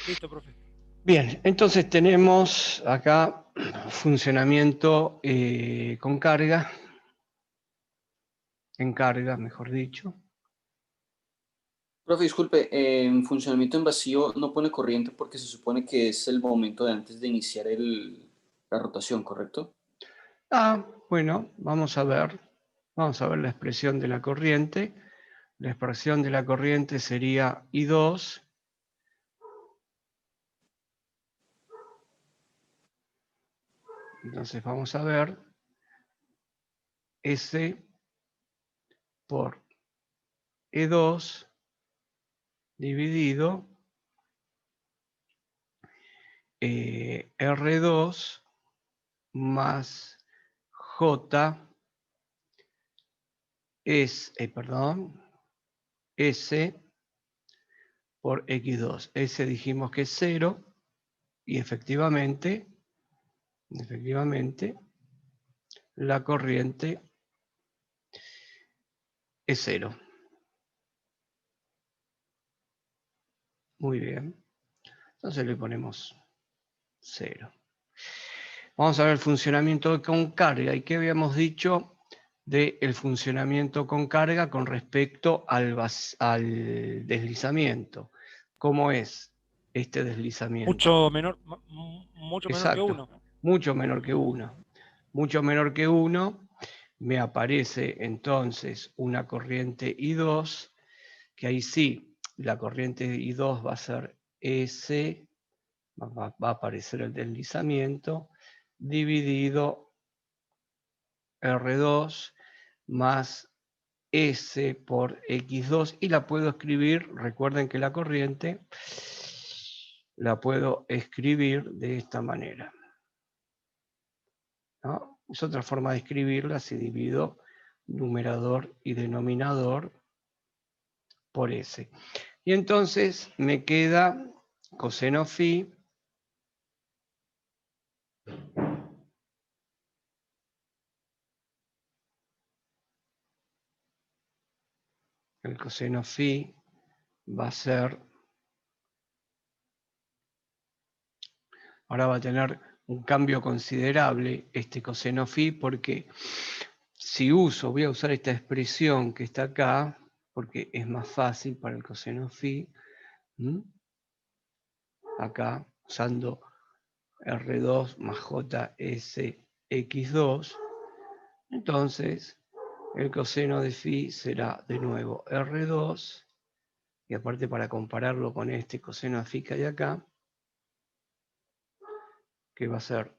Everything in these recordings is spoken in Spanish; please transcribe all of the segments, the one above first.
Listo, profe. Bien, entonces tenemos acá funcionamiento con carga, en carga, mejor dicho. Profe, disculpe, en funcionamiento en vacío no pone corriente porque se supone que es el momento de antes de iniciar la rotación, ¿correcto? Bueno, vamos a ver la expresión de la corriente. La expresión de la corriente sería I2. Entonces vamos a ver S por E2 dividido R2 más J S por X2. S dijimos que es 0 y efectivamente la corriente es 0. Muy bien. Entonces le ponemos 0. Vamos a ver el funcionamiento con carga. ¿Y qué habíamos dicho del funcionamiento con carga con respecto al deslizamiento? ¿Cómo es este deslizamiento? Mucho menor que Exacto, 1. mucho menor que 1. Mucho menor que 1, me aparece entonces una corriente I2, que ahí sí, la corriente I2 va a ser S, va a aparecer el deslizamiento, dividido R2 más S por X2, y la puedo escribir, recuerden que la corriente la puedo escribir de esta manera, ¿no? Es otra forma de escribirla si divido numerador y denominador por S. Y entonces me queda coseno phi el coseno phi va a ser, ahora va a tener un cambio considerable este coseno phi, porque si voy a usar esta expresión que está acá, porque es más fácil para el coseno phi, acá usando R2 más JSX2, entonces el coseno de phi será de nuevo R2, y aparte para compararlo con este coseno de phi que hay acá, que va a ser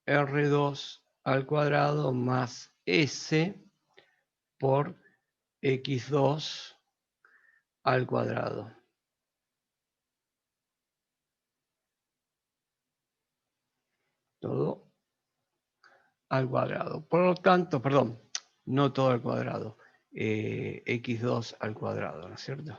R2 al cuadrado más S por X2 al cuadrado. Todo al cuadrado. Por lo tanto, perdón, no todo al cuadrado, X2 al cuadrado, ¿no es cierto?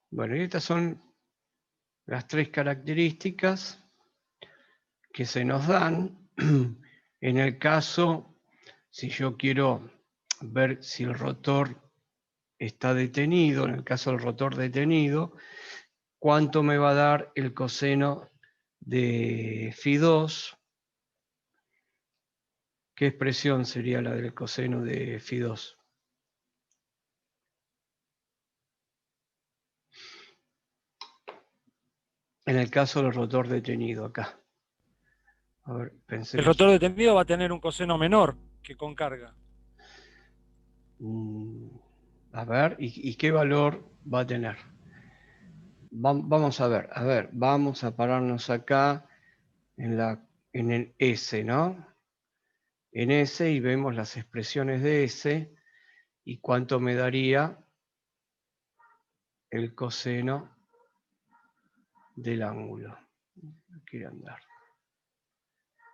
Bueno, y estas son las tres características que se nos dan en el caso, si yo quiero ver si el rotor está detenido, en el caso del rotor detenido, cuánto me va a dar el coseno de Φ2. ¿Qué expresión sería la del coseno de Φ2? En el caso del rotor detenido acá. A ver, El pensemos. rotor detenido va a tener un coseno menor que con carga. A ver, ¿y qué valor va a tener? Vamos a ver, vamos a pararnos acá en el S, ¿no? En S, y vemos las expresiones de S y cuánto me daría el coseno del ángulo. No quiere andar.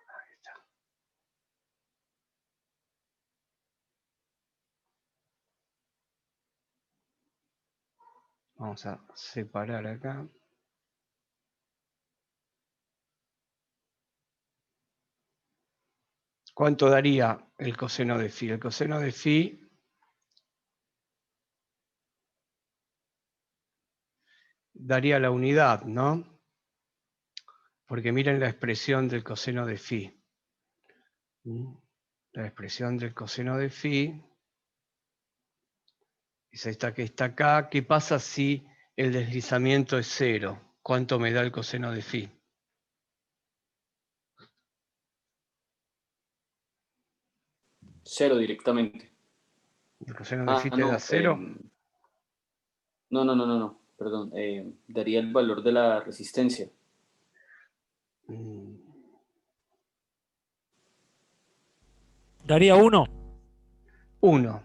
Ahí está. Vamos a separar acá. ¿Cuánto daría el coseno de phi? El coseno de phi daría la unidad, ¿no? Porque miren la expresión del coseno de phi. La expresión del coseno de phi es esta que está acá. ¿Qué pasa si el deslizamiento es 0? ¿Cuánto me da el coseno de phi? Cero directamente. ¿El coseno de Ah, phi te da no. 0? No. Perdón. Daría el valor de la resistencia. Daría 1. 1.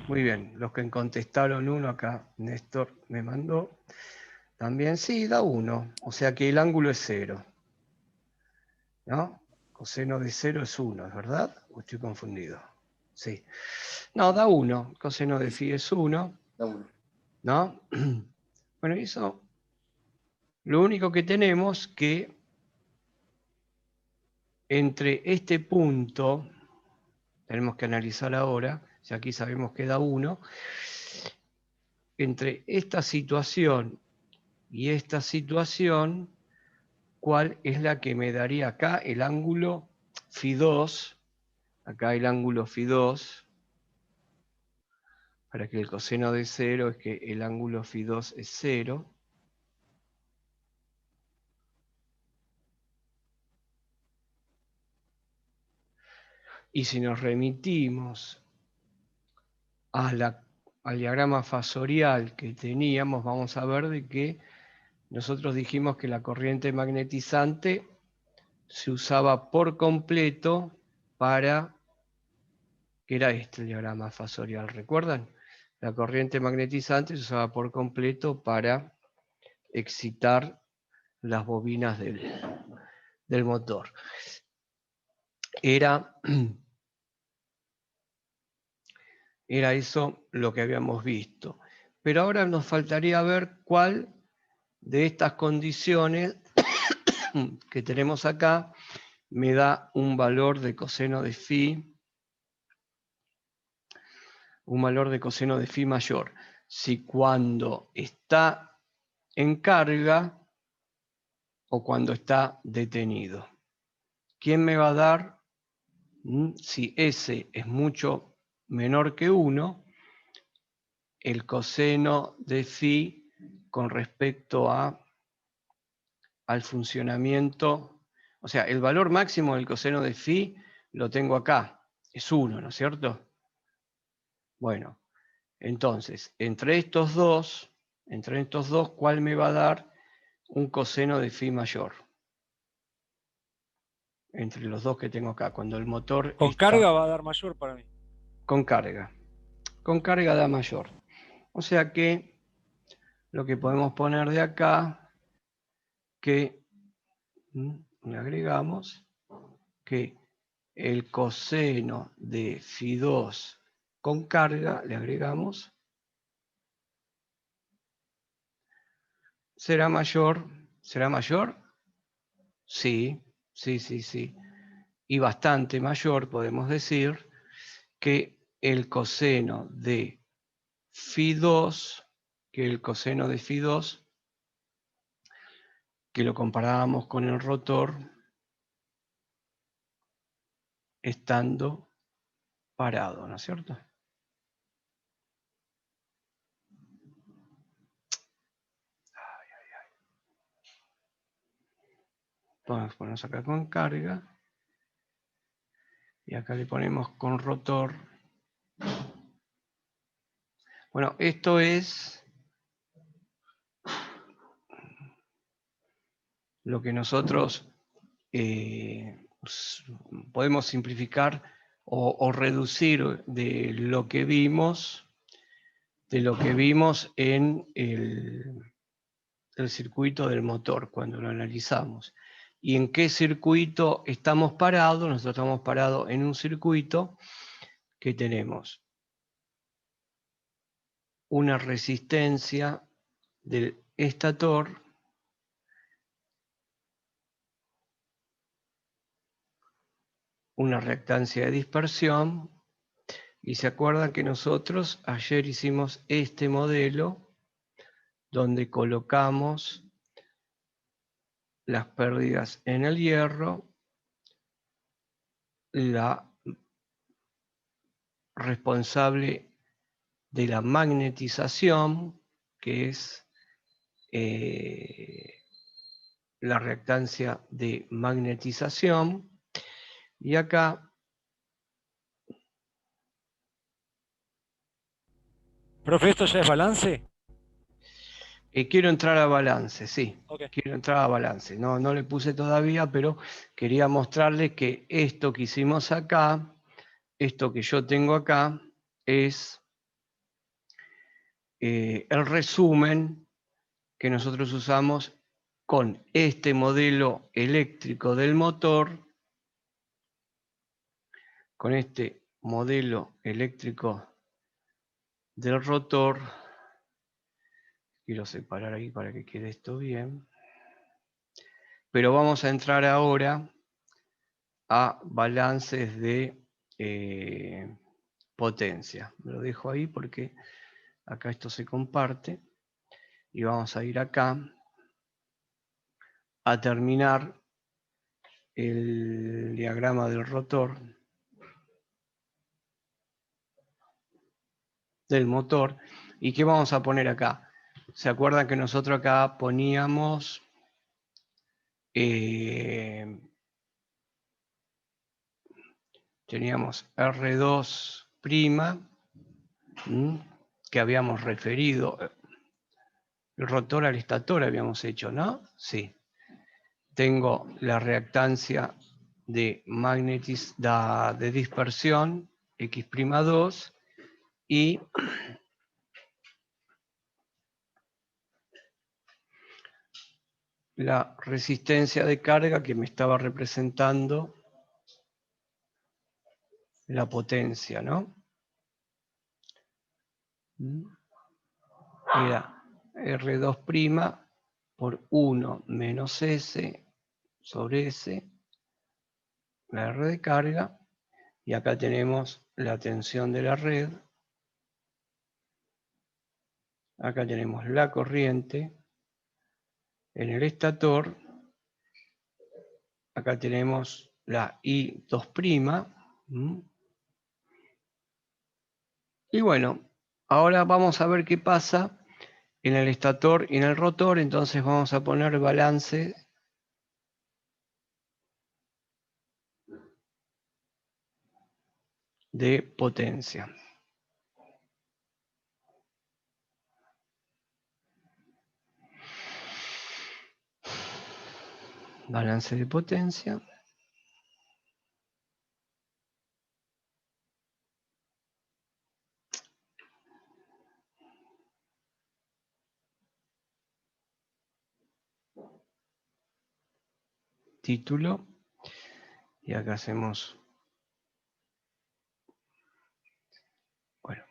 Muy bien. Los que contestaron 1 acá, Néstor me mandó. También sí, da 1. O sea que el ángulo es 0. ¿No? Coseno de 0 es 1, ¿es verdad? ¿O estoy confundido? Sí. No, da 1. Coseno de phi es 1. Da 1. ¿No? Bueno, eso. Lo único que tenemos que entre este punto, tenemos que analizar ahora, si aquí sabemos que da 1, entre esta situación y esta situación, ¿cuál es la que me daría acá el ángulo φ2? Acá el ángulo φ2, para que el coseno de 0 es que el ángulo φ2 es 0. Y si nos remitimos al diagrama fasorial que teníamos, vamos a ver de que nosotros dijimos que la corriente magnetizante se usaba por completo para, que era este el diagrama fasorial, ¿recuerdan? La corriente magnetizante se usaba por completo para excitar las bobinas del motor. Era eso lo que habíamos visto. Pero ahora nos faltaría ver cuál de estas condiciones que tenemos acá me da un valor de coseno de phi, un valor de coseno de phi mayor. Si cuando está en carga o cuando está detenido. ¿Quién me va a dar? Si S es mucho menor que 1, el coseno de phi con respecto al funcionamiento, o sea, el valor máximo del coseno de phi lo tengo acá, es 1, ¿no es cierto? Bueno, entonces, entre estos dos, ¿cuál me va a dar un coseno de phi mayor? Entre los dos que tengo acá, cuando el motor Con está carga va a dar mayor para mí. con carga. Con carga da mayor. O sea que lo que podemos poner de acá, que le agregamos, que el coseno de phi2 con carga, le agregamos, ¿será mayor? ¿Será mayor? Sí. Y bastante mayor, podemos decir, que el coseno de phi2, que lo comparábamos con el rotor estando parado, ¿no es cierto? Entonces ponemos acá con carga y acá le ponemos con rotor. Bueno, esto es lo que nosotros podemos simplificar o reducir de lo que vimos en el circuito del motor cuando lo analizamos. ¿Y en qué circuito estamos parados? Nosotros estamos parados en un circuito que tenemos una resistencia del estator una reactancia de dispersión. Y se acuerdan que nosotros ayer hicimos este modelo donde colocamos las pérdidas en el hierro, la responsable de la magnetización, que es la reactancia de magnetización, y acá Profe, ¿esto ya es balance? quiero entrar a balance, sí, Ok. quiero entrar a balance. No, no le puse todavía, pero quería mostrarles que esto que hicimos acá, esto que yo tengo acá, es el resumen que nosotros usamos con este modelo eléctrico del motor, con este modelo eléctrico del rotor. Quiero separar ahí para que quede esto bien. Pero vamos a entrar ahora a balances de potencia. Me lo dejo ahí porque acá esto se comparte. Y vamos a ir acá a terminar el diagrama del rotor, del motor. ¿Y qué vamos a poner acá? ¿Se acuerdan que nosotros acá poníamos teníamos R2', que habíamos referido, el rotor al estator habíamos hecho, ¿no? Sí. Tengo la reactancia de de dispersión, X'2, y la resistencia de carga que me estaba representando la potencia, ¿no? Era R2' por 1 menos S sobre S, la R de carga, y acá tenemos la tensión de la red, acá tenemos la corriente en el estator, acá tenemos la I2', y bueno, ahora vamos a ver qué pasa en el estator y en el rotor. Entonces vamos a poner balance de potencia. Balance de potencia. Título. Y acá hacemos, bueno,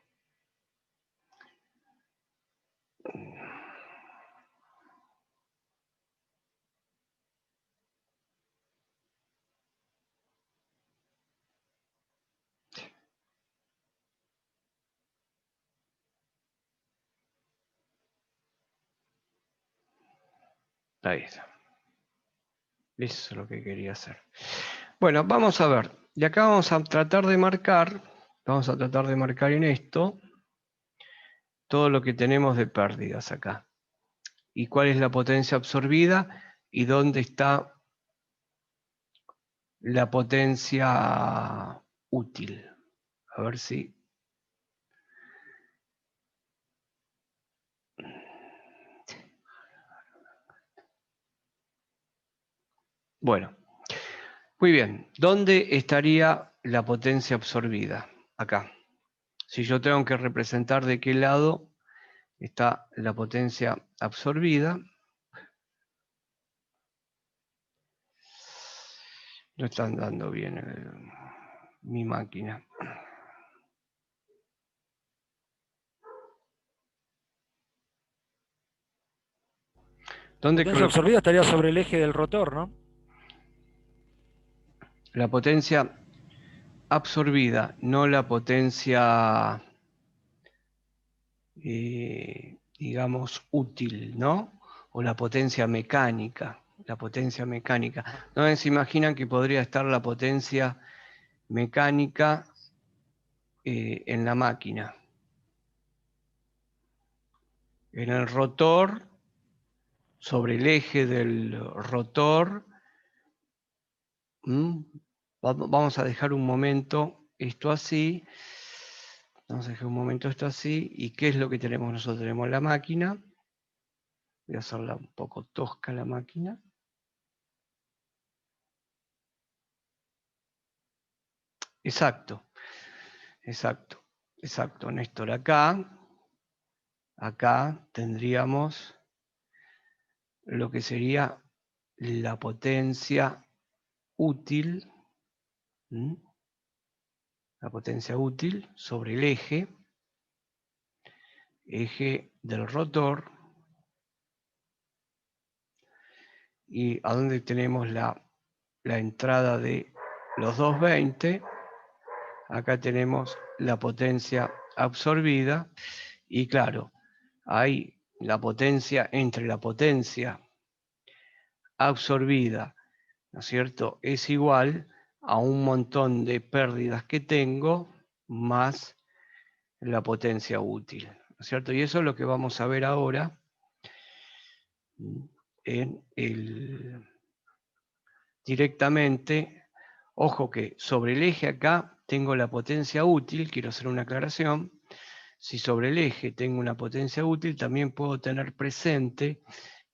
ahí está. Eso es lo que quería hacer. Bueno, vamos a ver. Y acá vamos a tratar de marcar en esto todo lo que tenemos de pérdidas acá. Y cuál es la potencia absorbida y dónde está la potencia útil. A ver si... Bueno, muy bien. ¿Dónde estaría la potencia absorbida? Acá. Si yo tengo que representar de qué lado está la potencia absorbida. No está andando bien mi máquina. La potencia absorbida estaría sobre el eje del rotor, ¿no? La potencia absorbida, no la potencia, digamos, útil, ¿no? O la potencia mecánica. La potencia mecánica. ¿No se imaginan que podría estar la potencia mecánica en la máquina? En el rotor, sobre el eje del rotor. Vamos a dejar un momento esto así. Vamos a dejar un momento esto así. ¿Y qué es lo que tenemos nosotros? Tenemos la máquina. Voy a hacerla un poco tosca la máquina. Exacto, exacto, exacto, Néstor. Acá tendríamos lo que sería la potencia útil, la potencia útil sobre el eje del rotor. Y a donde tenemos la entrada de los 220, acá tenemos la potencia absorbida. Y claro, hay la potencia entre la potencia absorbida, ¿no es cierto?, es igual a un montón de pérdidas que tengo más la potencia útil, ¿no es cierto? Y eso es lo que vamos a ver ahora directamente. Ojo que sobre el eje acá tengo la potencia útil, quiero hacer una aclaración. Si sobre el eje tengo una potencia útil, también puedo tener presente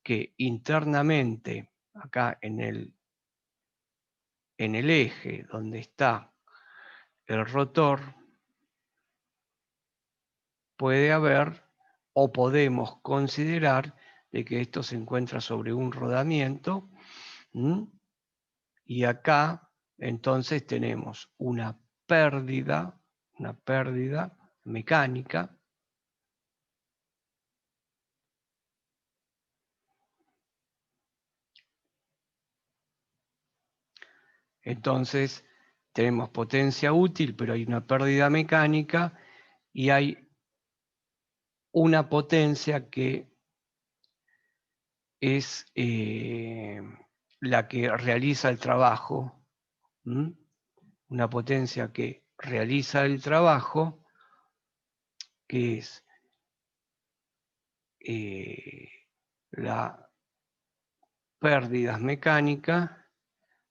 que internamente, acá en el eje donde está el rotor, puede haber o podemos considerar de que esto se encuentra sobre un rodamiento. Y acá entonces tenemos una pérdida mecánica. Entonces tenemos potencia útil, pero hay una pérdida mecánica y hay una potencia que es la que realiza el trabajo. Una potencia que realiza el trabajo, que es la pérdida mecánica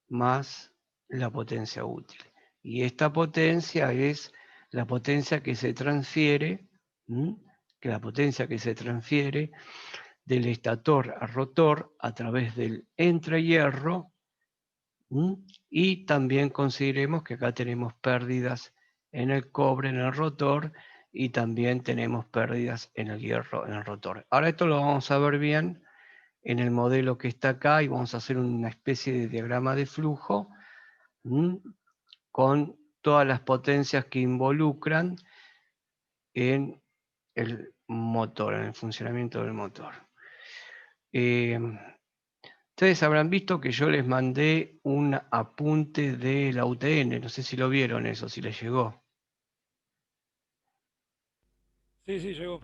más la potencia útil. Y esta potencia es la potencia que se transfiere, del estator a rotor a través del entrehierro. Y también consideremos que acá tenemos pérdidas en el cobre, en el rotor, y también tenemos pérdidas en el hierro, en el rotor. Ahora esto lo vamos a ver bien en el modelo que está acá y vamos a hacer una especie de diagrama de flujo con todas las potencias que involucran en el motor, en el funcionamiento del motor. Ustedes habrán visto que yo les mandé un apunte de la UTN, no sé si lo vieron eso, si les llegó. Sí, sí, llegó.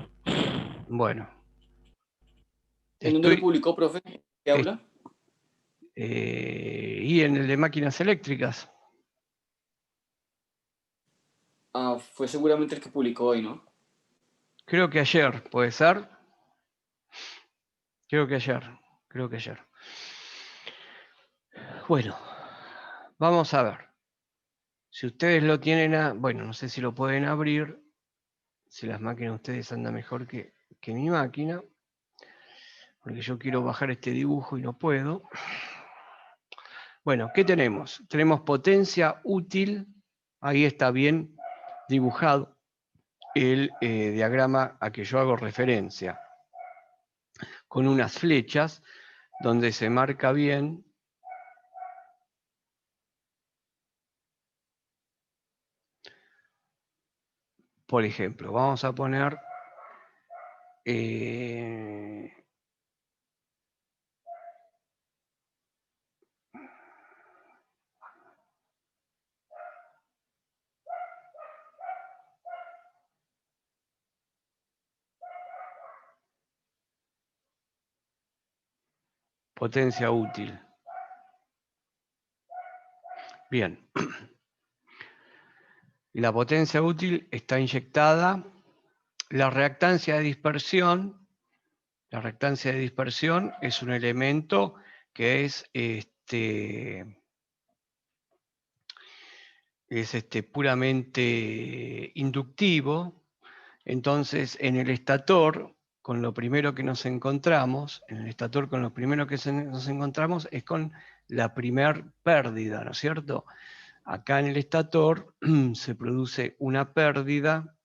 Bueno, ¿En dónde lo estoy publicó, profe? ¿Qué habla? y en el de máquinas eléctricas. Ah, fue seguramente el que publicó hoy, ¿no? Creo que ayer, ¿puede ser? Creo que ayer. Bueno, vamos a ver. Si ustedes lo tienen, bueno, no sé si lo pueden abrir, si las máquinas de ustedes andan mejor que mi máquina, porque yo quiero bajar este dibujo y no puedo. Bueno, ¿qué tenemos? Tenemos potencia útil, ahí está bien dibujado el diagrama a que yo hago referencia, con unas flechas donde se marca bien por ejemplo, vamos a poner potencia útil. Bien. La potencia útil está inyectada. La reactancia de dispersión es un elemento que es puramente inductivo. Entonces, en el estator, con lo primero que nos encontramos, es con la primer pérdida, ¿no es cierto? Acá en el estator se produce una pérdida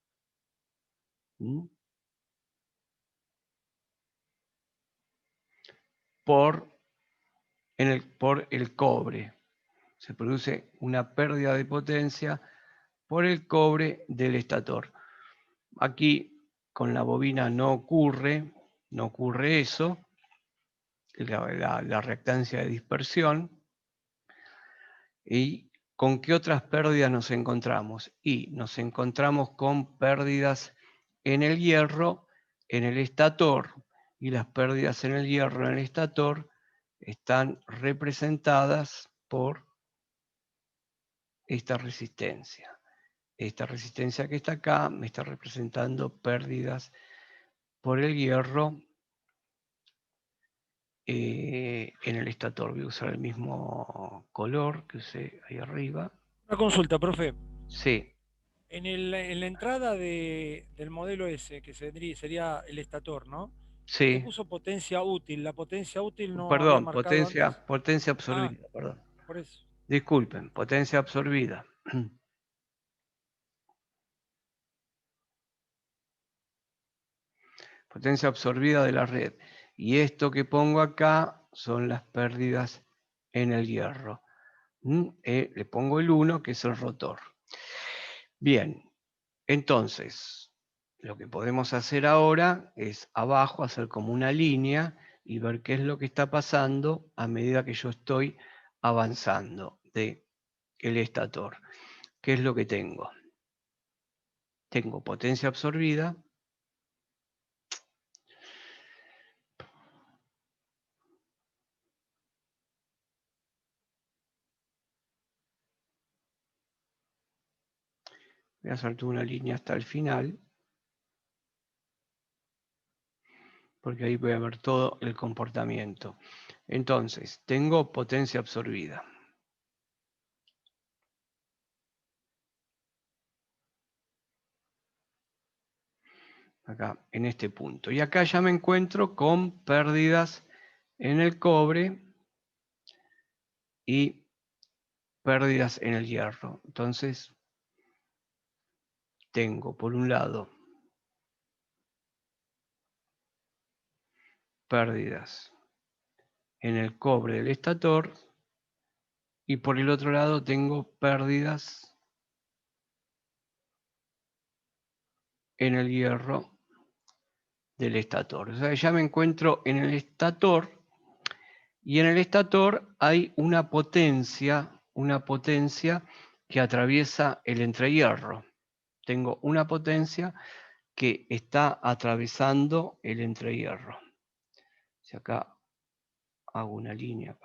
por el cobre. Se produce una pérdida de potencia por el cobre del estator. Aquí con la bobina no ocurre eso, la reactancia de dispersión. ¿Y con qué otras pérdidas nos encontramos? Y nos encontramos con pérdidas en el hierro, en el estator, y las pérdidas en el hierro, en el estator, están representadas por esta resistencia. Esta resistencia que está acá me está representando pérdidas por el hierro en el estator. Voy a usar el mismo color que usé ahí arriba. Una consulta, profe. Sí, En la entrada del modelo S, que sería el estator, ¿no? Usted sí. puso potencia útil. ¿La potencia útil no había Perdón, marcado antes? potencia Ah, absorbida, perdón. por eso. Disculpen, potencia absorbida. Potencia absorbida de la red. Y esto que pongo acá son las pérdidas en el hierro. Le pongo el 1, que es el rotor. Bien, entonces, lo que podemos hacer ahora es abajo hacer como una línea y ver qué es lo que está pasando a medida que yo estoy avanzando de el estator. ¿Qué es lo que tengo? Tengo potencia absorbida. Voy a hacer una línea hasta el final, porque ahí voy a ver todo el comportamiento. Entonces, tengo potencia absorbida. Acá, en este punto. Y acá ya me encuentro con pérdidas en el cobre y pérdidas en el hierro. Entonces, tengo por un lado pérdidas en el cobre del estator y por el otro lado tengo pérdidas en el hierro del estator. O sea, ya me encuentro en el estator y en el estator hay una potencia que atraviesa el entrehierro. Tengo una potencia que está atravesando el entrehierro. Si acá hago una línea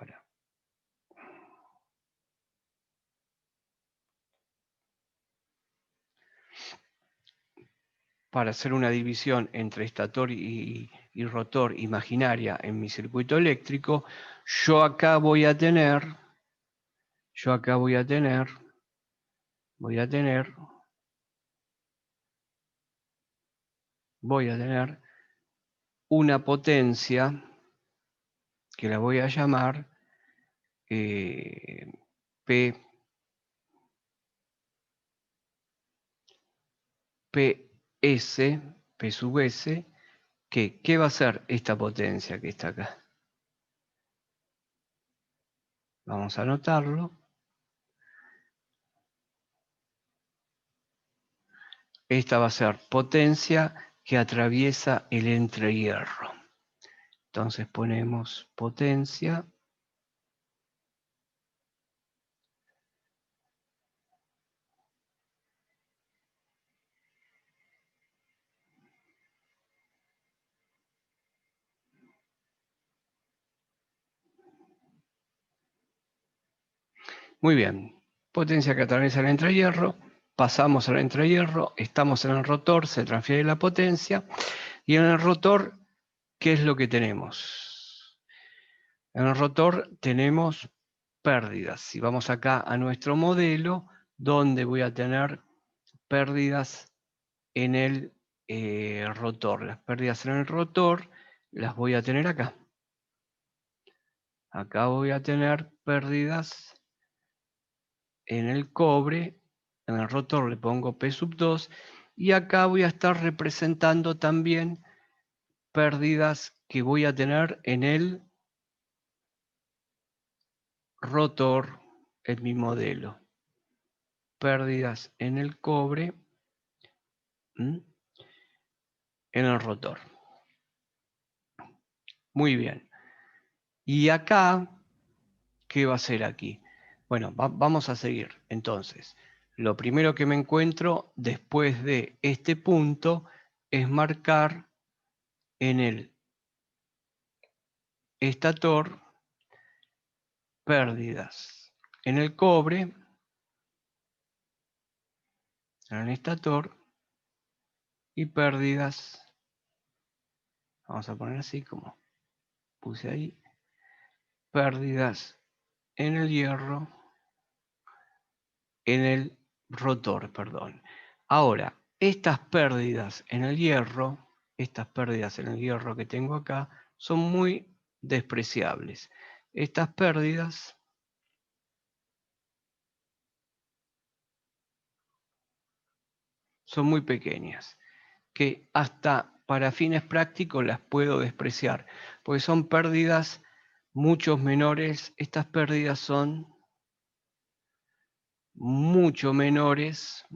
para hacer una división entre estator y rotor imaginaria en mi circuito eléctrico, yo acá voy a tener una potencia que la voy a llamar P PS, P sub S, ¿qué va a ser esta potencia que está acá? Vamos a anotarlo. Esta va a ser potencia que atraviesa el entrehierro. Entonces ponemos potencia Muy bien. Potencia que atraviesa el entrehierro. Pasamos al entrehierro. Estamos en el rotor. Se transfiere la potencia. Y en el rotor, ¿qué es lo que tenemos? En el rotor tenemos pérdidas. Si vamos acá a nuestro modelo, ¿dónde voy a tener pérdidas en el rotor? Las pérdidas en el rotor las voy a tener acá. Acá voy a tener pérdidas en el cobre. En el rotor le pongo P2. Y acá voy a estar representando también pérdidas que voy a tener en el rotor en mi modelo. Pérdidas en el cobre en el rotor. Muy bien. Y acá, ¿qué va a ser aquí? Bueno, vamos a seguir. Entonces, lo primero que me encuentro después de este punto es marcar en el estator pérdidas en el cobre, en el estator, y pérdidas, vamos a poner así como puse ahí, pérdidas en el hierro, en el rotor, perdón. Ahora, estas pérdidas en el hierro que tengo acá, son muy despreciables. Estas pérdidas son muy pequeñas, que hasta para fines prácticos las puedo despreciar, porque son pérdidas mucho menores. Estas pérdidas son mucho menores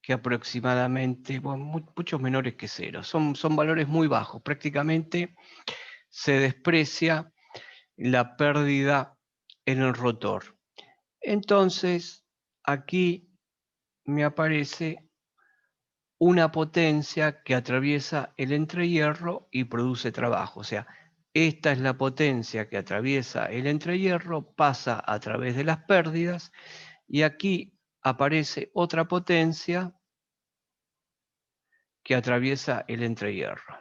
que aproximadamente, bueno, mucho menores que cero. Son valores muy bajos. Prácticamente se desprecia la pérdida en el rotor. Entonces, aquí me aparece una potencia que atraviesa el entrehierro y produce trabajo. O sea, esta es la potencia que atraviesa el entrehierro, pasa a través de las pérdidas, y aquí aparece otra potencia que atraviesa el entrehierro,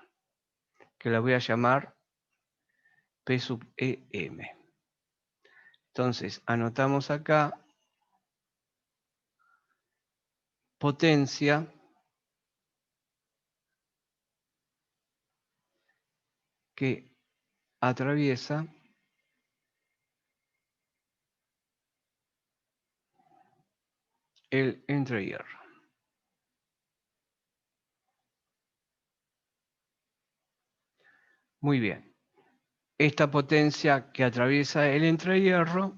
que la voy a llamar P sub EM. Entonces, anotamos acá potencia que atraviesa el entrehierro. Muy bien. Esta potencia que atraviesa el entrehierro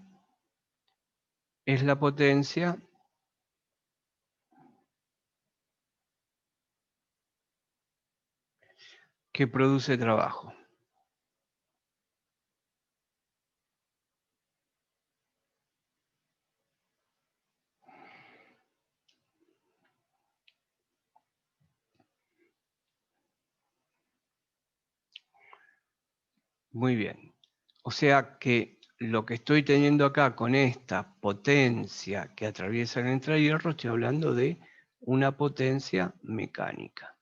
es la potencia que produce trabajo. Muy bien. O sea que lo que estoy teniendo acá con esta potencia que atraviesa el entrehierro, estoy hablando de una potencia mecánica.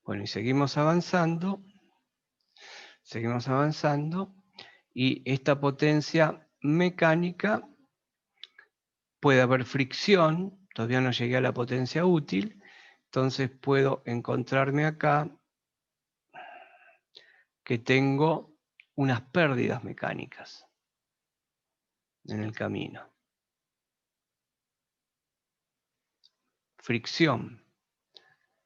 Bueno, y seguimos avanzando, y esta potencia mecánica, puede haber fricción, todavía no llegué a la potencia útil, entonces puedo encontrarme acá que tengo unas pérdidas mecánicas en el camino. Fricción.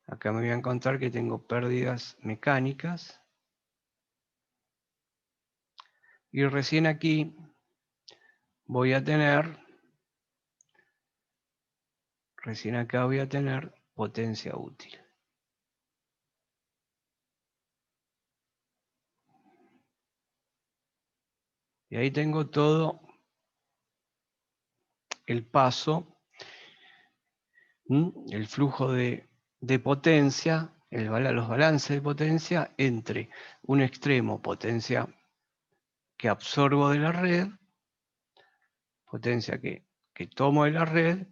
Acá me voy a encontrar que tengo pérdidas mecánicas. Y recién aquí voy a tener, potencia útil. Y ahí tengo todo el paso, el flujo de potencia los balances de potencia entre un extremo, potencia que absorbo de la red, potencia que tomo de la red,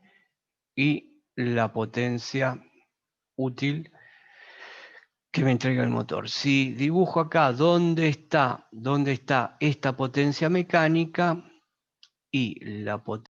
y la potencia útil que me entrega el motor. Si dibujo acá dónde está esta potencia mecánica y la potencia